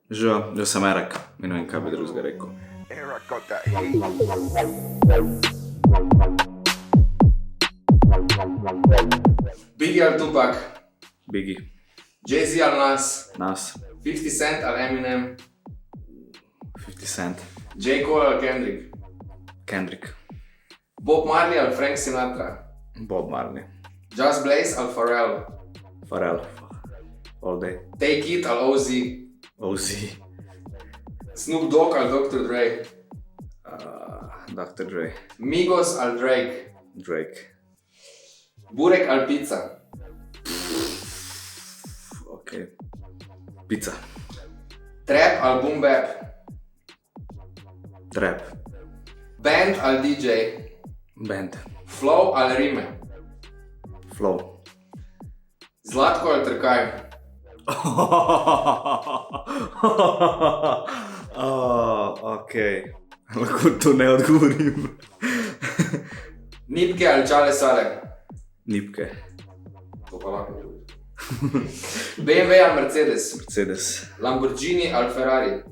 Že sem Erak, in ne vem, kaj bi drugega rekel. Eric got that heat. Biggie ali Tupac, Biggie, Jay-Z ali Nas, Nas, 50 Cent ali Eminem, 50 Cent, J. Cole ali Kendrick, Kendrick, Bob Marley ali Frank Sinatra, Bob Marley, Just Blaze ali Pharrell, Pharrell, All Day, Take It ali OZ, OZ, Snoop Dogg ali Dr. Dre, Dr. Dre, Migos ali Drake, Drake, burek ali pizza, ok, pizza, trap ali boom bap, trap, band ali DJ, band, flow ali rime, flow. Zlatko ali Trkaj, Ok, lahko to ne odgovorim. Nipke ali Čale Sale, Nipke, to pa lahko tudi. BMW ali Mercedes, Mercedes, Lamborghini ali Ferrari,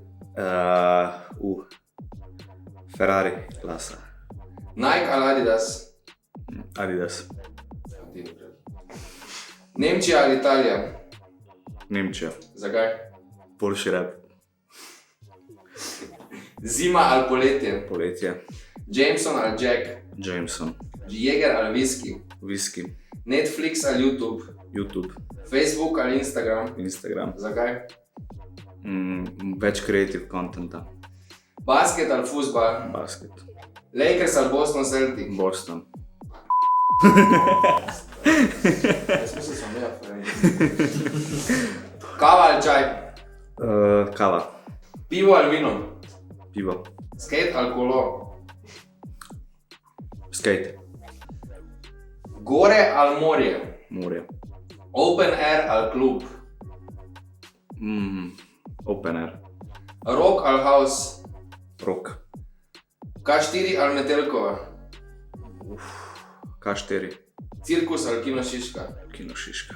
Ferrari, klasa, Nike ali Adidas, Adidas, Nemčija ali Italija, Nemčija, zakaj? Porsche rap, Zima ali poletje, poletje, Jameson ali Jack, Jameson, Jäger ali whisky, whisky, Netflix ali YouTube, YouTube, Facebook ali Instagram, Instagram, zakaj? Več creative contenta, Basket ali fuzbal, basket, Lakers ali Boston Celtics. Boston, Kava ali čaj, kava, pivo ali vino, pivo, skate ali kolo, skate, gore ali morje, morje, open air ali klub, open air, rock ali house, rock, K4 ali Metelkova, K4, cirkus ali Kino Šiška. Kino Šiška.